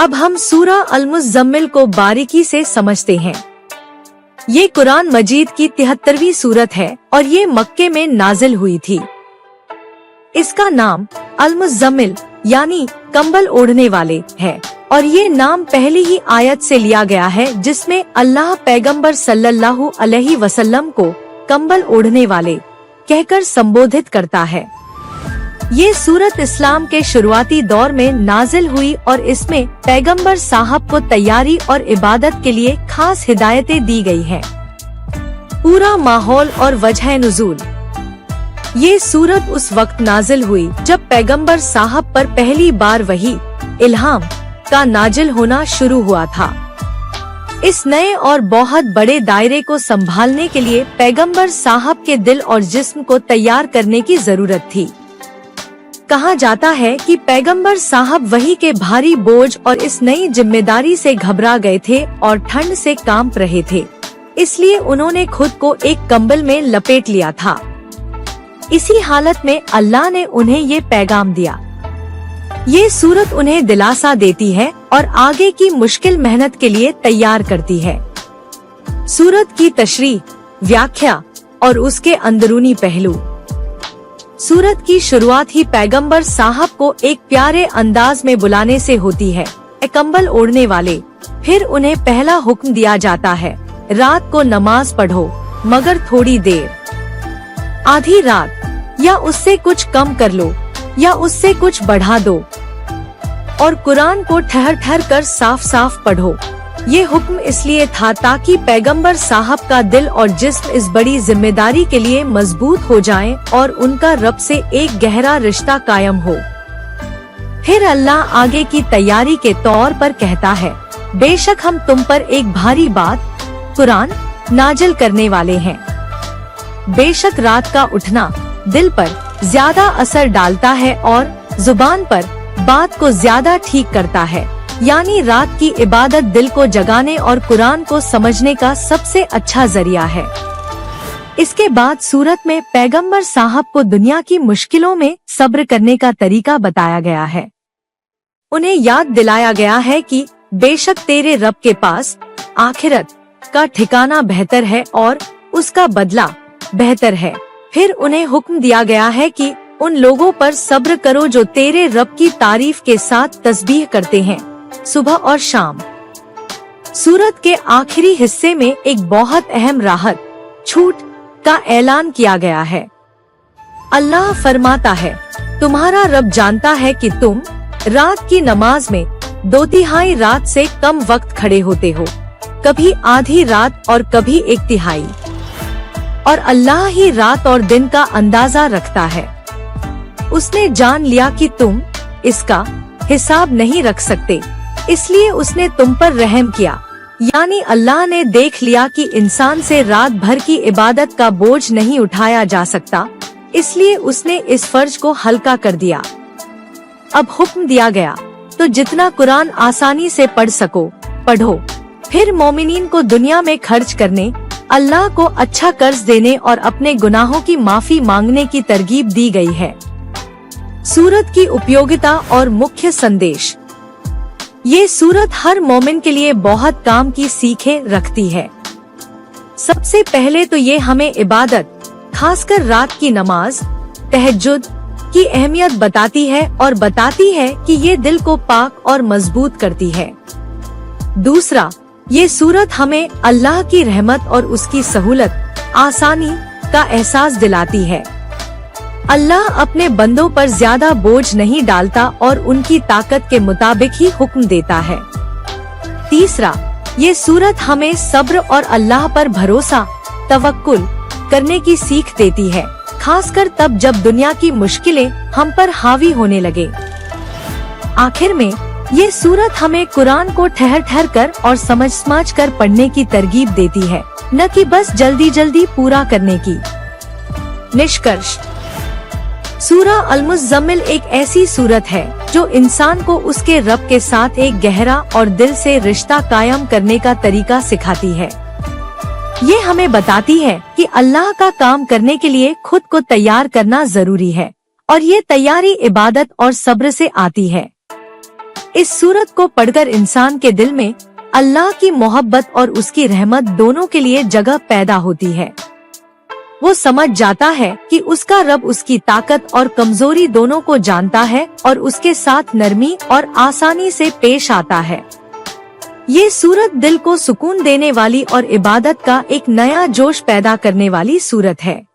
अब हम सूरा अल-मुज़्ज़म्मिल को बारीकी से समझते हैं। ये कुरान मजीद की 73वीं सूरत है और ये मक्के में नाजिल हुई थी। इसका नाम अल-मुज़्ज़म्मिल यानी कंबल ओढ़ने वाले है और ये नाम पहली ही आयत से लिया गया है जिसमें अल्लाह पैगंबर सल्लल्लाहु अलैहि वसल्लम को कंबल ओढ़ने वाले कहकर संबोधित करता है। ये सूरत इस्लाम के शुरुआती दौर में नाजिल हुई और इसमें पैगंबर साहब को तैयारी और इबादत के लिए खास हिदायतें दी गई हैं। पूरा माहौल और वजह नुज़ूल। ये सूरत उस वक्त नाजिल हुई जब पैगंबर साहब पर पहली बार वही इल्हाम का नाजिल होना शुरू हुआ था। इस नए और बहुत बड़े दायरे को संभालने के लिए पैगंबर साहब के दिल और जिस्म को तैयार करने की जरूरत थी। कहा जाता है कि पैगंबर साहब वही के भारी बोझ और इस नई जिम्मेदारी से घबरा गए थे और ठंड से कांप रहे थे, इसलिए उन्होंने खुद को एक कंबल में लपेट लिया था। इसी हालत में अल्लाह ने उन्हें ये पैगाम दिया। ये सूरत उन्हें दिलासा देती है और आगे की मुश्किल मेहनत के लिए तैयार करती है। सूरत की तशरीह, व्याख्या और उसके अंदरूनी पहलू। सूरत की शुरुआत ही पैगंबर साहब को एक प्यारे अंदाज में बुलाने से होती है, ए कंबल ओढ़ने वाले। फिर उन्हें पहला हुक्म दिया जाता है, रात को नमाज पढ़ो मगर थोड़ी देर, आधी रात या उससे कुछ कम कर लो या उससे कुछ बढ़ा दो, और कुरान को ठहर ठहर कर साफ साफ पढ़ो। ये हुक्म इसलिए था ताकि पैगंबर साहब का दिल और जिस्म इस बड़ी जिम्मेदारी के लिए मजबूत हो जाएं और उनका रब से एक गहरा रिश्ता कायम हो। फिर अल्लाह आगे की तैयारी के तौर पर कहता है, बेशक हम तुम पर एक भारी बात कुरान नाजिल करने वाले हैं। बेशक रात का उठना दिल पर ज्यादा असर डालता है और जुबान पर बात को ज्यादा ठीक करता है, यानी रात की इबादत दिल को जगाने और कुरान को समझने का सबसे अच्छा जरिया है। इसके बाद सूरत में पैगंबर साहब को दुनिया की मुश्किलों में सब्र करने का तरीका बताया गया है। उन्हें याद दिलाया गया है कि बेशक तेरे रब के पास आखिरत का ठिकाना बेहतर है और उसका बदला बेहतर है। फिर उन्हें हुक्म दिया गया है कि उन लोगों पर सब्र करो जो तेरे रब की तारीफ के साथ तस्बीह करते हैं सुबह और शाम। सूरत के आखिरी हिस्से में एक बहुत अहम राहत छूट का ऐलान किया गया है। अल्लाह फरमाता है, तुम्हारा रब जानता है कि तुम रात की नमाज में 2/3 रात से कम वक्त खड़े होते हो, कभी आधी रात और कभी 1/3, और अल्लाह ही रात और दिन का अंदाजा रखता है। उसने जान लिया कि तुम इसका हिसाब नहीं रख सकते, इसलिए उसने तुम पर रहम किया, यानी अल्लाह ने देख लिया कि इंसान से रात भर की इबादत का बोझ नहीं उठाया जा सकता, इसलिए उसने इस फर्ज को हल्का कर दिया। अब हुक्म दिया गया तो जितना कुरान आसानी से पढ़ सको पढ़ो। फिर मोमिनीन को दुनिया में खर्च करने, अल्लाह को अच्छा कर्ज देने और अपने गुनाहों की माफी मांगने की तरगीब दी गई है। सूरत की उपयोगिता और मुख्य संदेश। ये सूरत हर मोमिन के लिए बहुत काम की सीखें रखती है। सबसे पहले तो ये हमें इबादत, खासकर रात की नमाज, तहज्जुद की अहमियत बताती है और बताती है कि ये दिल को पाक और मजबूत करती है। दूसरा, ये सूरत हमें अल्लाह की रहमत और उसकी सहूलत, आसानी का एहसास दिलाती है। अल्लाह अपने बंदों पर ज्यादा बोझ नहीं डालता और उनकी ताकत के मुताबिक ही हुक्म देता है। तीसरा, ये सूरत हमें सब्र और अल्लाह पर भरोसा, तवक्कुल करने की सीख देती है, खासकर तब जब दुनिया की मुश्किलें हम पर हावी होने लगे। आखिर में ये सूरत हमें कुरान को ठहर ठहर कर और समझ कर पढ़ने की तरगीब देती है, न कि बस जल्दी जल्दी पूरा करने की। निष्कर्ष, सूरा अल-मुज़्ज़म्मिल एक ऐसी सूरत है जो इंसान को उसके रब के साथ एक गहरा और दिल से रिश्ता कायम करने का तरीका सिखाती है। ये हमें बताती है कि अल्लाह का काम करने के लिए खुद को तैयार करना जरूरी है और ये तैयारी इबादत और सब्र से आती है। इस सूरत को पढ़कर इंसान के दिल में अल्लाह की मोहब्बत और उसकी रहमत दोनों के लिए जगह पैदा होती है। वो समझ जाता है कि उसका रब उसकी ताकत और कमजोरी दोनों को जानता है और उसके साथ नरमी और आसानी से पेश आता है। ये सूरत दिल को सुकून देने वाली और इबादत का एक नया जोश पैदा करने वाली सूरत है।